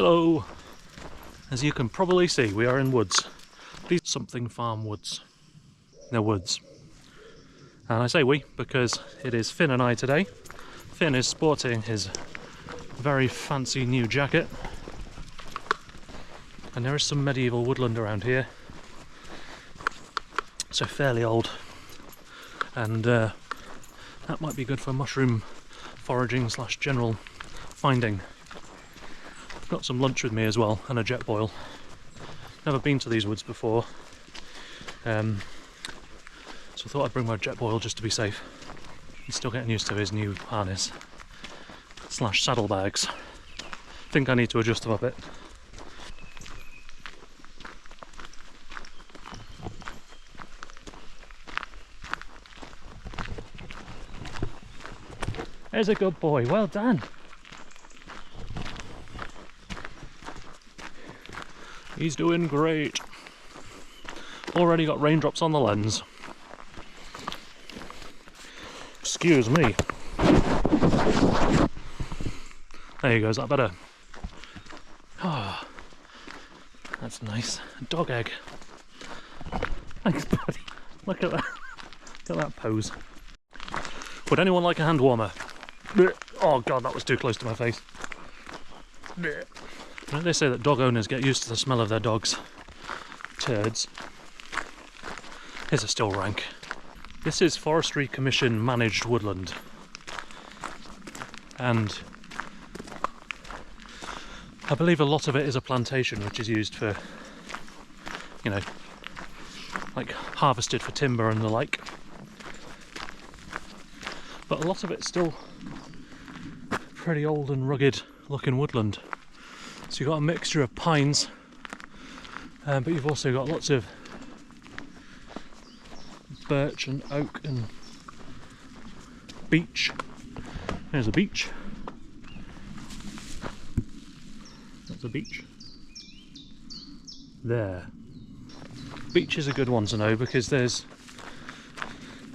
Hello! As you can probably see, we are in woods. These something farm woods. They're woods. And I say we because it is Finn and I today. Finn is sporting his very fancy new jacket. And there is some medieval woodland around here. So fairly old. And that might be good for mushroom foraging / general finding. I've got some lunch with me as well, and a jet boil. Never been to these woods before, so I thought I'd bring my jet boil just to be safe. He's still getting used to his new harness / saddlebags. Think I need to adjust them a bit. There's a good boy, well done! He's doing great. Already got raindrops on the lens. Excuse me. There you go, is that better? Ah, oh, that's nice. A dog egg. Thanks, buddy. Look at that. Look at that pose. Would anyone like a hand warmer? Oh god, that was too close to my face. They say that dog owners get used to the smell of their dogs' turds. His are still rank. This is Forestry Commission managed woodland. And I believe a lot of it is a plantation which is used for, you know, like harvested for timber and the like. But a lot of it's still pretty old and rugged looking woodland. So you've got a mixture of pines, but you've also got lots of birch and oak and beech. There's a beech. That's a beech. There. Beech is a good one to know because there's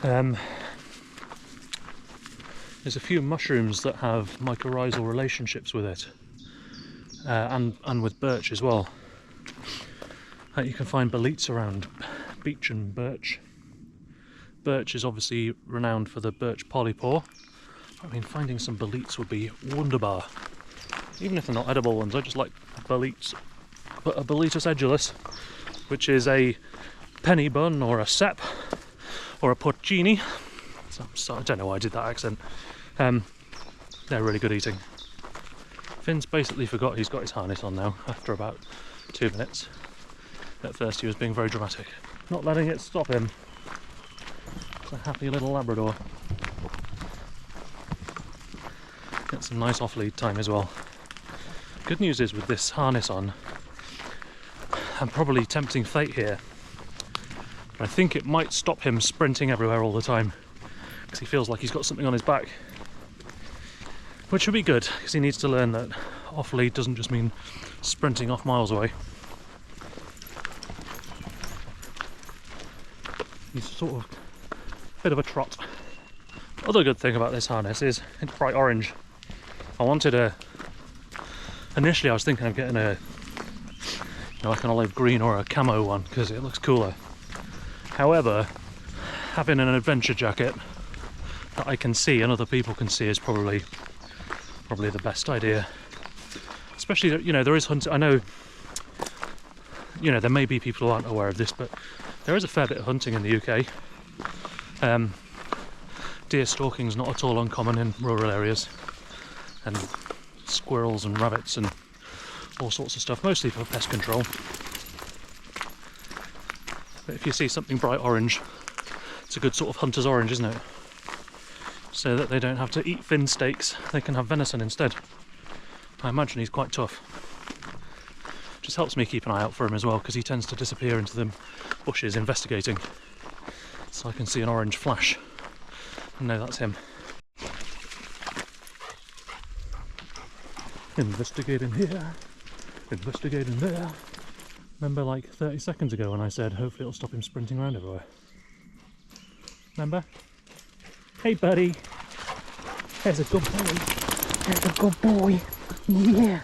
a few mushrooms that have mycorrhizal relationships with it. And with birch as well. You can find boletes around beech and birch. Birch is obviously renowned for the birch polypore. I mean, finding some boletes would be wunderbar. Even if they're not edible ones, I just like boletes. But a boletus edulis, which is a penny bun or a cep or a porcini. So I don't know why I did that accent. They're really good eating. Finn's basically forgot he's got his harness on now after about 2 minutes. At first he was being very dramatic. Not letting it stop him. It's a happy little Labrador. Get some nice off-lead time as well. Good news is with this harness on, I'm probably tempting fate here. But I think it might stop him sprinting everywhere all the time because he feels like he's got something on his back. Which would be good, because he needs to learn that off-lead doesn't just mean sprinting off miles away. He's sort of a bit of a trot. Other good thing about this harness is it's bright orange. I wanted initially I was thinking of getting like an olive green or a camo one, because it looks cooler. However, having an adventure jacket that I can see and other people can see is probably the best idea. Especially, you know, there is hunting. I know, you know, there may be people who aren't aware of this, but there is a fair bit of hunting in the UK. Deer stalking is not at all uncommon in rural areas, and squirrels and rabbits and all sorts of stuff, mostly for pest control. But if you see something bright orange, it's a good sort of hunter's orange, isn't it? So that they don't have to eat fin steaks, they can have venison instead. I imagine he's quite tough. Just helps me keep an eye out for him as well, because he tends to disappear into the bushes investigating. So I can see an orange flash and know that's him. Investigating here, investigating there. Remember like 30 seconds ago when I said hopefully it'll stop him sprinting around everywhere? Remember? Hey buddy, there's a good boy, there's a good boy, yeah.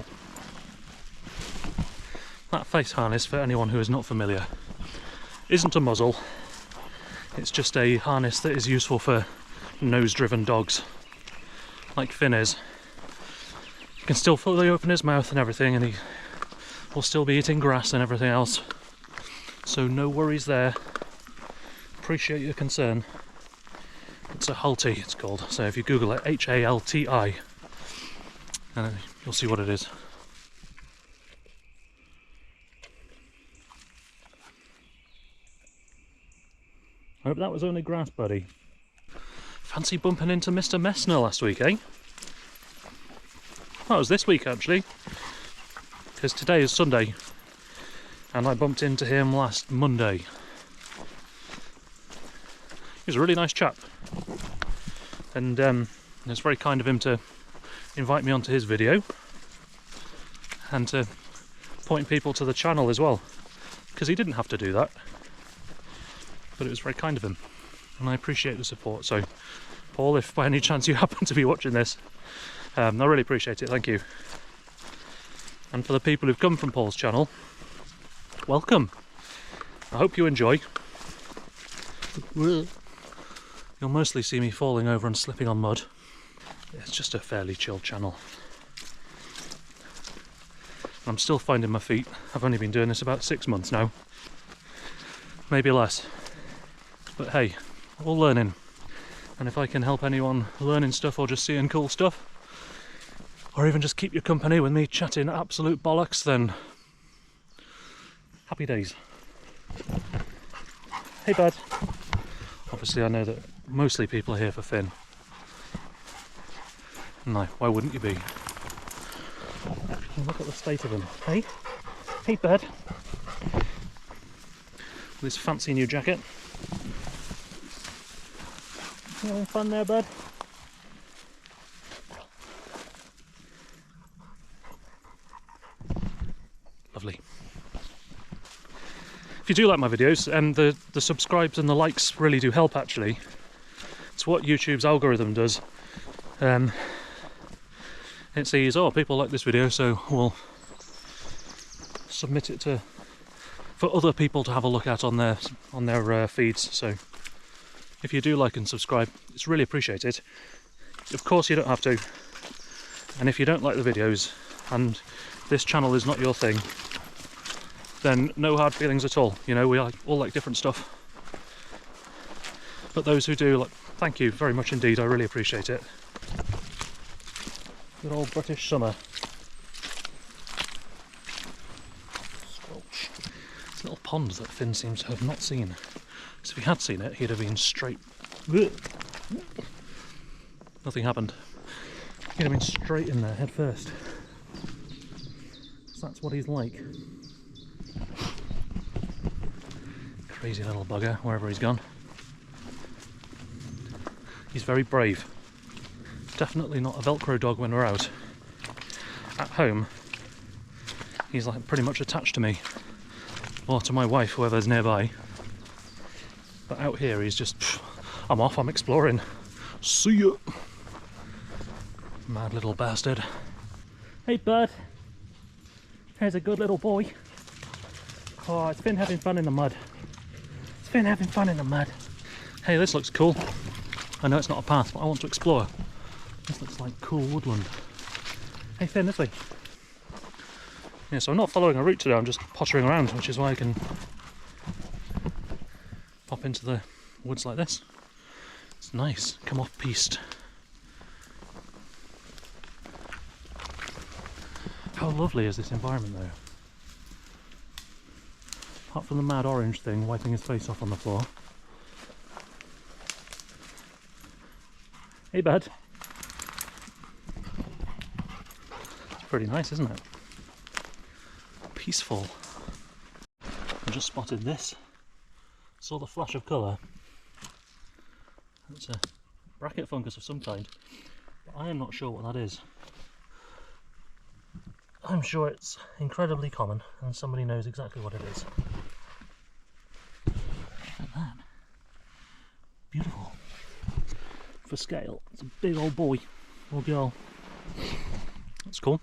That face harness, for anyone who is not familiar, isn't a muzzle. It's just a harness that is useful for nose-driven dogs, like Finn is. You can still fully open his mouth and everything, and he will still be eating grass and everything else. So no worries there. Appreciate your concern. It's a Halti, it's called. So if you Google it, Halti, and you'll see what it is. I hope that was only grass, buddy. Fancy bumping into Mr. Messner last week, eh? That was this week, actually. Because today is Sunday. And I bumped into him last Monday. He was a really nice chap. And it was very kind of him to invite me onto his video. And to point people to the channel as well. Because he didn't have to do that. But it was very kind of him, and I appreciate the support. So, Paul, if by any chance you happen to be watching this, I really appreciate it, thank you. And for the people who've come from Paul's channel, welcome. I hope you enjoy. You'll mostly see me falling over and slipping on mud. It's just a fairly chill channel. I'm still finding my feet. I've only been doing this about 6 months now. Maybe less. But hey, all learning, and if I can help anyone learning stuff or just seeing cool stuff, or even just keep you company with me chatting absolute bollocks, then happy days. Hey bud. Obviously I know that mostly people are here for Finn. No, why wouldn't you be? Look at the state of him. Hey? Hey bud. This fancy new jacket. You having fun there, bud? Lovely. If you do like my videos, and the subscribes and the likes really do help, actually. It's what YouTube's algorithm does. It sees, oh, people like this video, so we'll submit it for other people to have a look at on their feeds. So if you do like and subscribe, it's really appreciated. Of course you don't have to, and if you don't like the videos and this channel is not your thing, then no hard feelings at all. You know, we all like different stuff, but those who do, like, thank you very much indeed. I really appreciate it. Good old British summer. Squelch. This little pond that Finn seems to have not seen. Because if he had seen it, he'd have been straight. Nothing happened. He'd have been straight in there head first. So that's what he's like. Crazy little bugger, wherever he's gone. He's very brave. Definitely not a Velcro dog when we're out. At home, he's like pretty much attached to me, or to my wife, whoever's nearby. But out here, he's just, I'm off, I'm exploring. See ya! Mad little bastard. Hey bud! There's a good little boy. Oh, it's Finn having fun in the mud. It's Finn having fun in the mud. Hey, this looks cool. I know it's not a path, but I want to explore. This looks like cool woodland. Hey Finn, this way. Yeah, so I'm not following a route today, I'm just pottering around, which is why I can pop into the woods like this. It's nice, come off piste. How lovely is this environment though? Apart from the mad orange thing wiping his face off on the floor. Hey bud. It's pretty nice, isn't it? Peaceful. I just spotted this. Saw the flash of colour. It's a bracket fungus of some kind, but I am not sure what that is. I'm sure it's incredibly common and somebody knows exactly what it is. Look at that. Beautiful. For scale, it's a big old boy or girl. That's cool.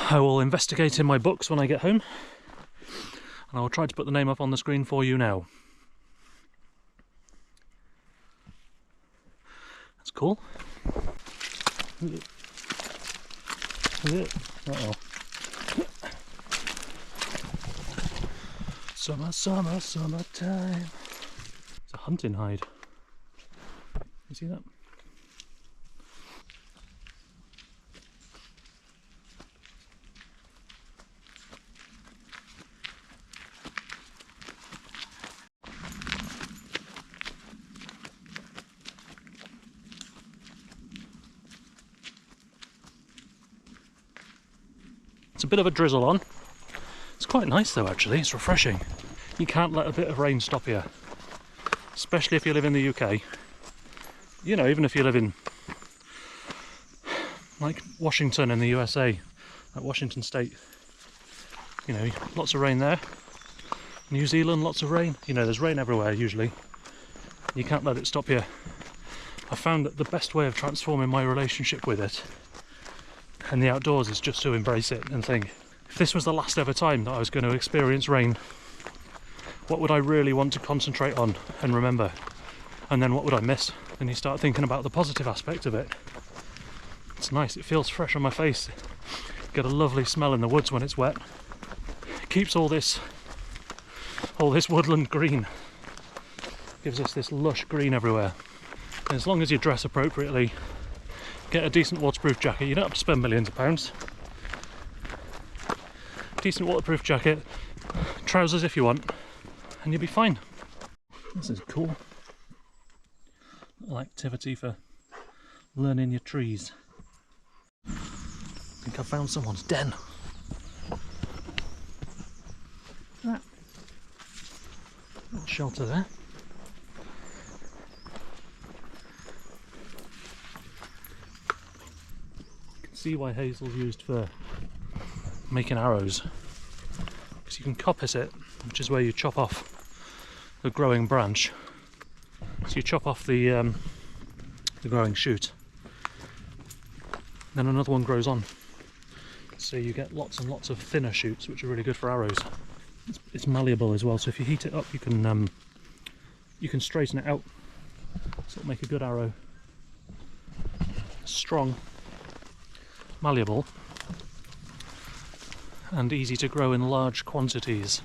I will investigate in my books when I get home And I'll try to put the name up on the screen for you now. That's cool. Is it? Uh-oh. Summer, summer, summertime. It's a hunting hide. You see that? It's a bit of a drizzle on. It's quite nice though, actually. It's refreshing. You can't let a bit of rain stop you, especially if you live in the UK. You know, even if you live in like Washington in the USA, like Washington State, you know, lots of rain there. New Zealand, lots of rain. You know, there's rain everywhere usually. You can't let it stop you. I found that the best way of transforming my relationship with it and the outdoors is just to embrace it and think, if this was the last ever time that I was going to experience rain, what would I really want to concentrate on and remember? And then what would I miss? And you start thinking about the positive aspect of it. It's nice, it feels fresh on my face. Get a lovely smell in the woods when it's wet. It keeps all this woodland green. Gives us this lush green everywhere. And as long as you dress appropriately, get a decent waterproof jacket. You don't have to spend millions of pounds. Decent waterproof jacket, trousers if you want, and you'll be fine. This is cool. Little activity for learning your trees. I think I found someone's den. That little shelter there. See why hazel's used for making arrows, because you can coppice it, which is where you chop off the growing branch. So you chop off the growing shoot, then another one grows on, so you get lots and lots of thinner shoots, which are really good for arrows. It's malleable as well, so if you heat it up you can straighten it out, so it'll make a good arrow. Strong, malleable, and easy to grow in large quantities.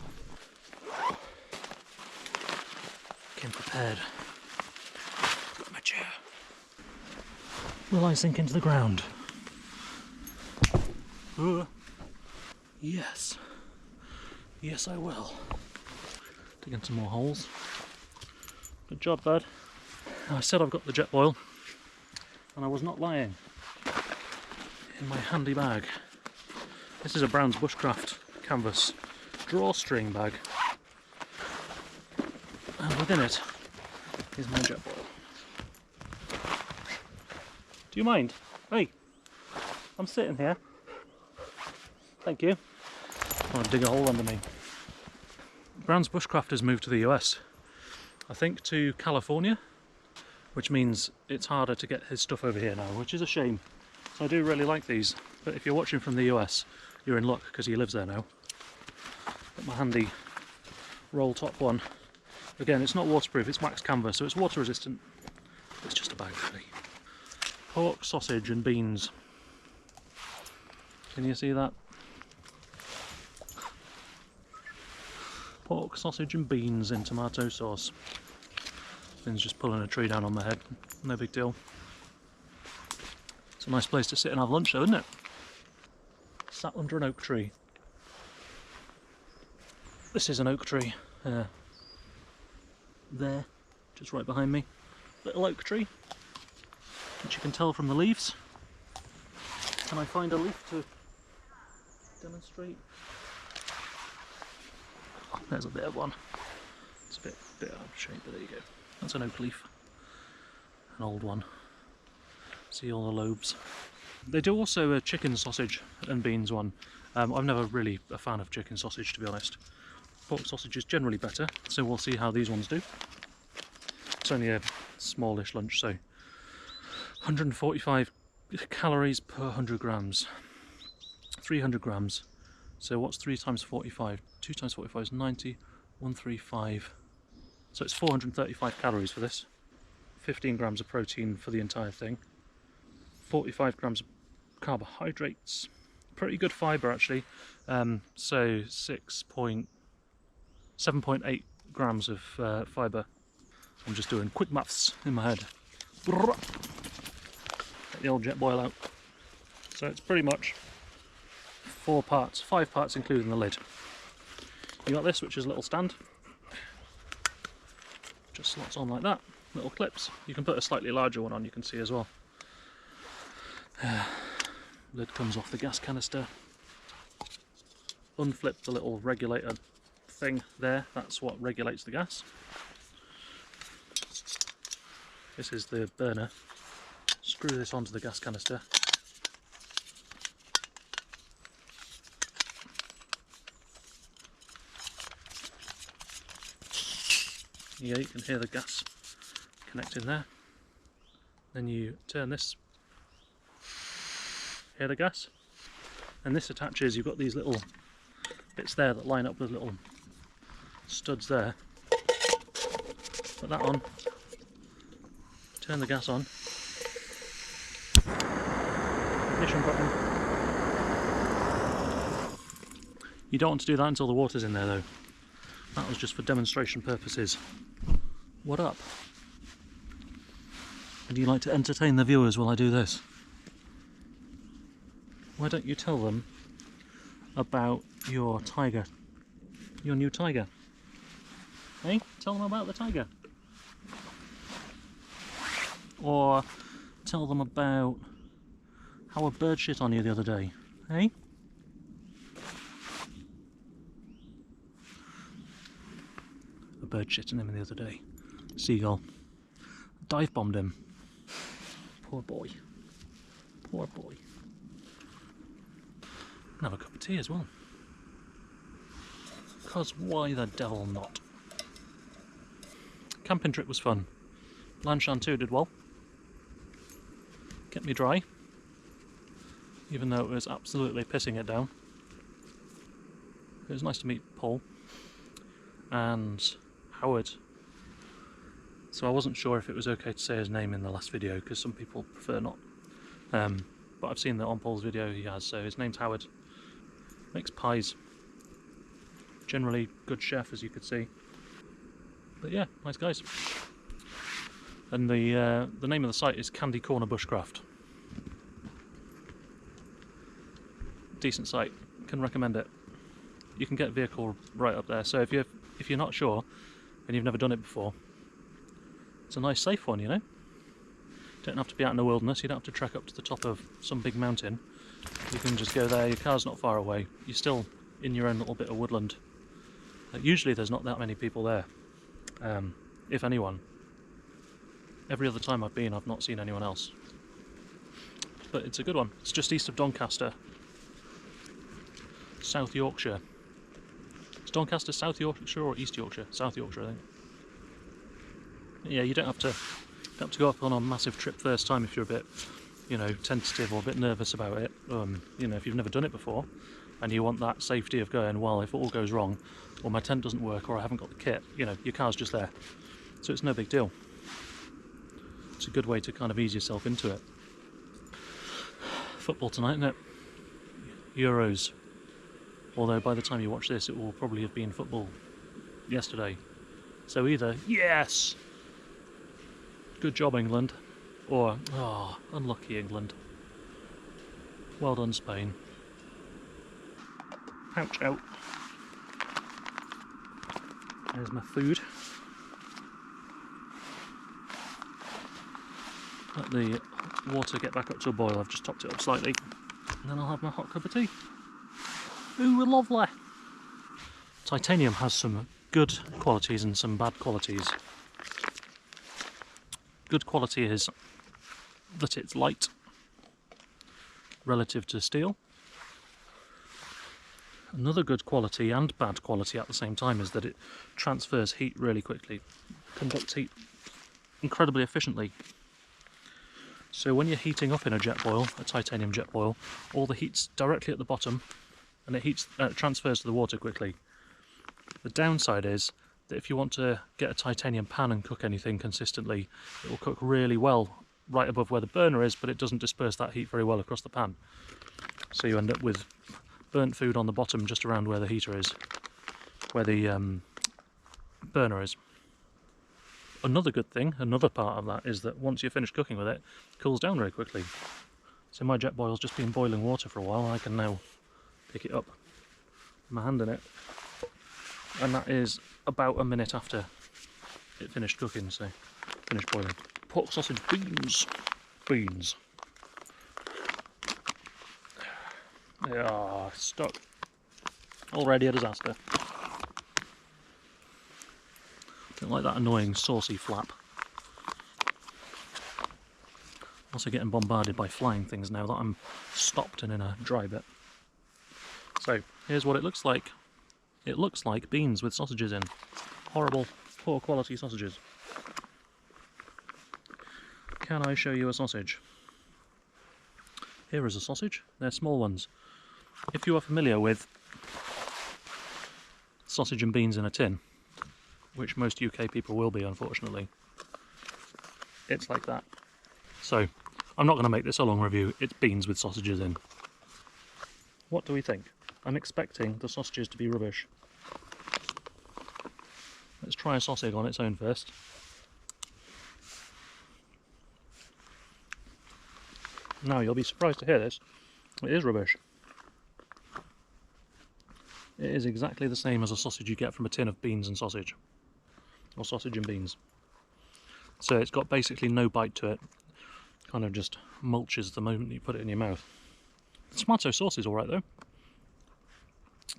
Came prepared. Got my chair. Will I sink into the ground? Yes. Yes, I will. Digging some more holes. Good job, bud. I said I've got the jet boil, and I was not lying. In my handy bag. This is a Brown's Bushcraft canvas drawstring bag, and within it is my jet boil. Do you mind? Hey, I'm sitting here. Thank you. I want to dig a hole under me. Brown's Bushcraft has moved to the US, I think to California, which means it's harder to get his stuff over here now, which is a shame. So I do really like these, but if you're watching from the US, you're in luck because he lives there now. Got my handy roll top one. Again, it's not waterproof, it's wax canvas, so it's water resistant. It's just a bag really. Pork, sausage and beans. Can you see that? Pork, sausage and beans in tomato sauce. Finn's just pulling a tree down on my head, no big deal. It's a nice place to sit and have lunch though, isn't it? Sat under an oak tree. This is an oak tree. There, just right behind me. Little oak tree, which you can tell from the leaves. Can I find a leaf to demonstrate? Oh, there's a bit of one. It's a bit out of shape, but there you go. That's an oak leaf. An old one. See all the lobes. They do also a chicken sausage and beans one. I'm never really a fan of chicken sausage, to be honest. Pork sausage is generally better, so we'll see how these ones do. It's only a smallish lunch, so 145 calories per 100 grams. 300 grams, So what's 3 times 45? 2 times 45 is 90, 135. So it's 435 calories for this. 15 grams of protein for the entire thing. 45 grams of carbohydrates. Pretty good fibre actually. So 7.8 grams of fibre. I'm just doing quick maths in my head. Get the old jet boil out. So it's pretty much 5 parts including the lid. You got this, which is a little stand. Just slots on like that. Little clips. You can put a slightly larger one on, you can see as well. Lid comes off the gas canister. Unflip the little regulator thing there, that's what regulates the gas. This is the burner. Screw this onto the gas canister. Yeah, you can hear the gas connecting there. Then you turn this, hear the gas, and this attaches. You've got these little bits there that line up with little studs there. Put that on, turn the gas on, ignition button. You don't want to do that until the water's in there though. That was just for demonstration purposes. What up? Would you like to entertain the viewers while I do this? Why don't you tell them about your tiger? Your new tiger? Hey? Tell them about the tiger. Or tell them about how a bird shit on you the other day. Hey? A bird shitting him the other day. Seagull. Dive bombed him. Poor boy. Poor boy. And have a cup of tea as well. Because why the devil not? Camping trip was fun. Lanshan 2 did well. Kept me dry. Even though it was absolutely pissing it down. It was nice to meet Paul. And Howard. So I wasn't sure if it was okay to say his name in the last video because some people prefer not. But I've seen that on Paul's video he has, so his name's Howard. Makes pies. Generally good chef, as you could see. But yeah, nice guys. And the name of the site is Candy Corner Bushcraft. Decent site, can recommend it. You can get a vehicle right up there, so if you're not sure and you've never done it before, it's a nice safe one, you know. You don't have to be out in the wilderness, you don't have to trek up to the top of some big mountain. You can just go there, your car's not far away, you're still in your own little bit of woodland. Usually there's not that many people there, if anyone. Every other time I've been, I've not seen anyone else. But it's a good one. It's just east of Doncaster, South Yorkshire. Is Doncaster South Yorkshire or East Yorkshire? South Yorkshire, I think. Yeah, you don't have to go up on a massive trip first time if you're a bit, you know, tentative or a bit nervous about it. You know, if you've never done it before and you want that safety of going, well, if it all goes wrong or my tent doesn't work or I haven't got the kit, you know, your car's just there. So it's no big deal. It's a good way to kind of ease yourself into it. Football tonight, isn't it? Euros. Although by the time you watch this, it will probably have been football yesterday. So either, yes! Good job, England. Or, oh, unlucky England. Well done, Spain. Pouch out. There's my food. Let the water get back up to a boil. I've just topped it up slightly. And then I'll have my hot cup of tea. Ooh, lovely! Titanium has some good qualities and some bad qualities. Good quality is that it's light relative to steel. Another good quality and bad quality at the same time is that it transfers heat really quickly, conducts heat incredibly efficiently. So when you're heating up in a jet boil, a titanium jet boil, all the heat's directly at the bottom and it heats, transfers to the water quickly. The downside is that if you want to get a titanium pan and cook anything consistently, it will cook really well right above where the burner is, but it doesn't disperse that heat very well across the pan. So you end up with burnt food on the bottom just around where the heater is, where the burner is. Another good thing, another part of that, is that once you're finished cooking with it, it cools down very quickly. So my jet boil's just been boiling water for a while, and I can now pick it up, my hand in it, and that is about a minute after it finished cooking, so finished boiling. Pork sausage beans. Beans. They are stuck. Already a disaster. Don't like that annoying saucy flap. Also getting bombarded by flying things now that I'm stopped and in a dry bit. So here's what it looks like. It looks like beans with sausages in. Horrible, poor quality sausages. Can I show you a sausage? Here is a sausage. They're small ones. If you are familiar with sausage and beans in a tin, which most UK people will be, unfortunately, it's like that. So I'm not going to make this a long review. It's beans with sausages in. What do we think? I'm expecting the sausages to be rubbish. Let's try a sausage on its own first. Now you'll be surprised to hear this. It is rubbish. It is exactly the same as a sausage you get from a tin of beans and sausage. Or sausage and beans. So it's got basically no bite to it. Kind of just mulches the moment you put it in your mouth. The tomato sauce is alright though.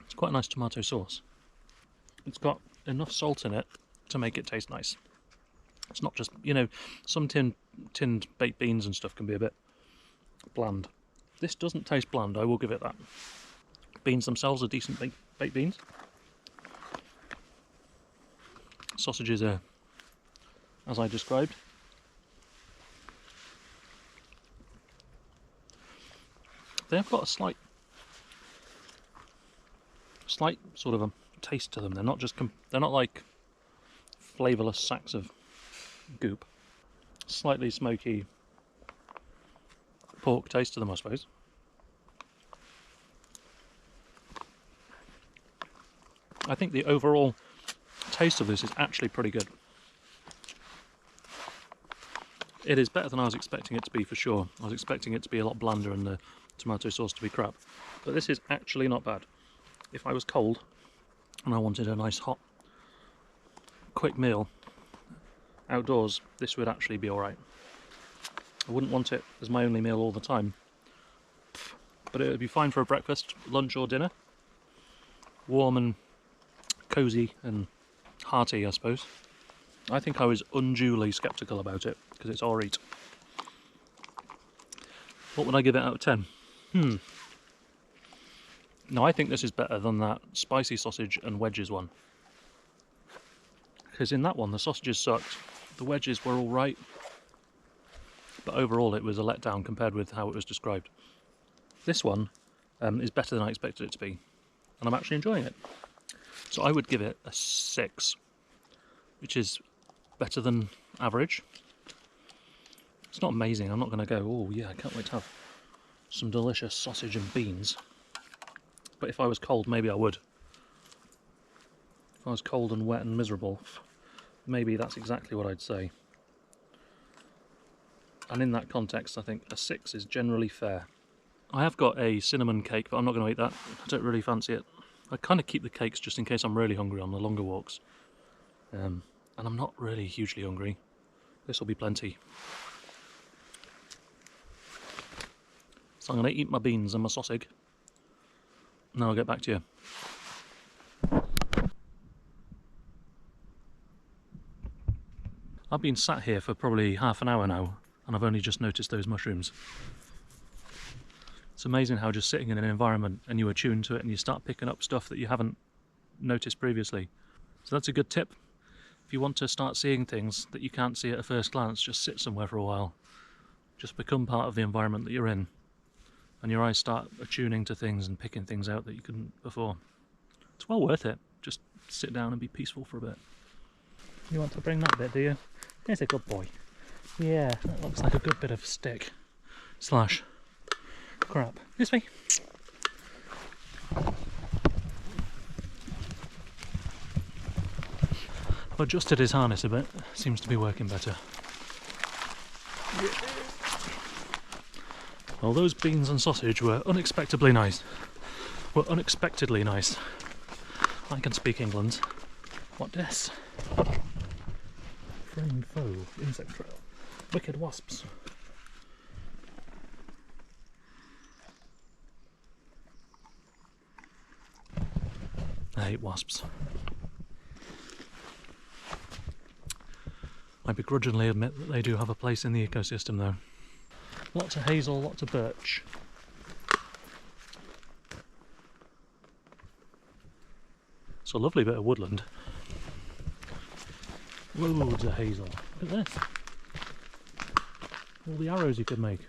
It's quite a nice tomato sauce. It's got enough salt in it to make it taste nice. It's not just, you know, some tinned baked beans and stuff can be a bit bland. This doesn't taste bland, I will give it that. Beans themselves are decent baked beans. Sausages are as I described. They've got a slight sort of a taste to them. They're not just they're not like flavourless sacks of goop. Slightly smoky pork taste to them, I suppose. I think the overall taste of this is actually pretty good. It is better than I was expecting it to be, for sure. I was expecting it to be a lot blander and the tomato sauce to be crap. But this is actually not bad. If I was cold and I wanted a nice hot quick meal outdoors, this would actually be alright. I wouldn't want it as my only meal all the time, but it would be fine for a breakfast, lunch or dinner. Warm and cosy and hearty, I suppose. I think I was unduly sceptical about it because it's all right. What would I give it out of 10? No, I think this is better than that spicy sausage and wedges one. Because in that one the sausages sucked, the wedges were alright, but overall it was a letdown compared with how it was described. This one is better than I expected it to be, and I'm actually enjoying it. So I would give it a 6, which is better than average. It's not amazing, I'm not going to go, oh yeah, I can't wait to have some delicious sausage and beans. But if I was cold, maybe I would. If I was cold and wet and miserable, maybe that's exactly what I'd say. And in that context, I think a 6 is generally fair. I have got a cinnamon cake, but I'm not going to eat that. I don't really fancy it. I kind of keep the cakes just in case I'm really hungry on the longer walks. And I'm not really hugely hungry. This will be plenty. So I'm going to eat my beans and my sausage. And then I'll get back to you. I've been sat here for probably half an hour now, and I've only just noticed those mushrooms. It's amazing how just sitting in an environment and you attune to it and you start picking up stuff that you haven't noticed previously. So that's a good tip. If you want to start seeing things that you can't see at a first glance, just sit somewhere for a while. Just become part of the environment that you're in. and your eyes start attuning to things and picking things out that you couldn't before. It's well worth it. Just sit down and be peaceful for a bit. You want to bring that bit, do you? There's a good boy. Yeah, that looks like a good bit of stick slash crap. This way. I've adjusted his harness a bit. Seems to be working better. Well, those beans and sausage were unexpectedly nice. I can speak England. What this? Friend, foe, insect trail. Wicked wasps. I hate wasps. I begrudgingly admit that they do have a place in the ecosystem though. Lots of hazel, lots of birch. It's a lovely bit of woodland. Loads of hazel. Look at this. All the arrows you could make.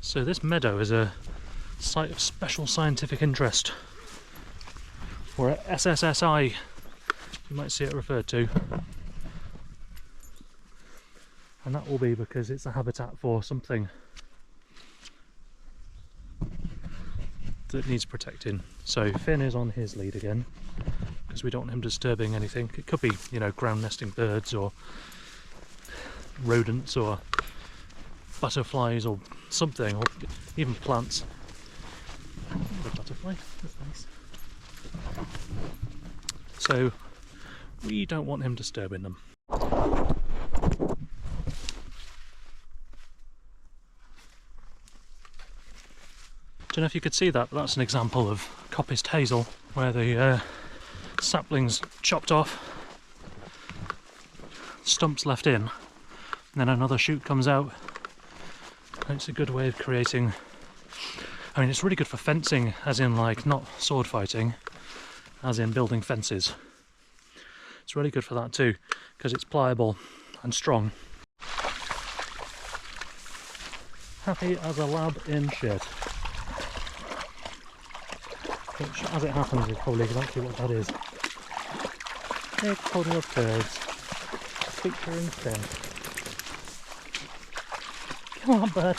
So this meadow is a site of special scientific interest. Or SSSI, you might see it referred to. And that will be because it's a habitat for something that needs protecting. So Finn is on his lead again, because we don't want him disturbing anything. It could be, you know, ground nesting birds or rodents or butterflies or something, or even plants. The butterfly, that's nice. So we don't want him disturbing them. Don't know if you could see that, but that's an example of coppiced hazel, where the saplings chopped off, stumps left in, and then another shoot comes out. And it's a good way of creating, I mean, it's really good for fencing, as in like not sword fighting, as in building fences. It's really good for that too, because it's pliable and strong. Happy as a lab in shit. Which, as it happens, is probably exactly what that is. Big puddle of turds, featuring Finn. Come on, bird.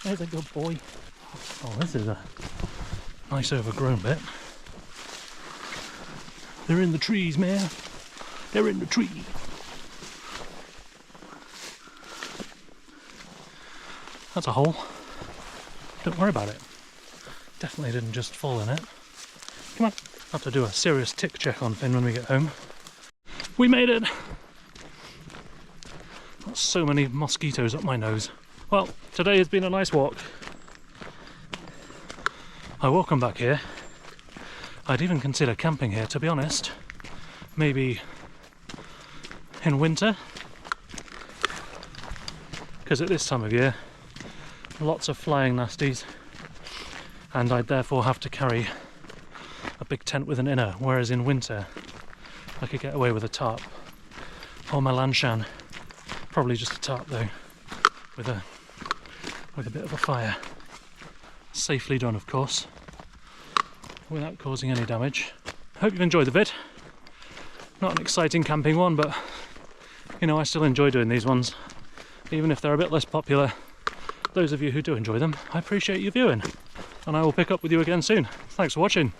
There's a good boy. Oh, this is a nice overgrown bit. They're in the trees, man. They're in the tree. That's a hole. Don't worry about it. Definitely didn't just fall in it. Come on. Have to do a serious tick check on Finn when we get home. We made it! That's so many mosquitoes up my nose. Well, today has been a nice walk. I will come back here. I'd even consider camping here, to be honest. Maybe in winter. Because at this time of year, lots of flying nasties. And I'd therefore have to carry a big tent with an inner, whereas in winter I could get away with a tarp or my lanshan, probably just a tarp though, with a bit of a fire, safely done of course, without causing any damage. Hope you've enjoyed the vid. Not an exciting camping one, but you know, I still enjoy doing these ones, even if they're a bit less popular. Those of you who do enjoy them, I appreciate you viewing. And I will pick up with you again soon. Thanks for watching.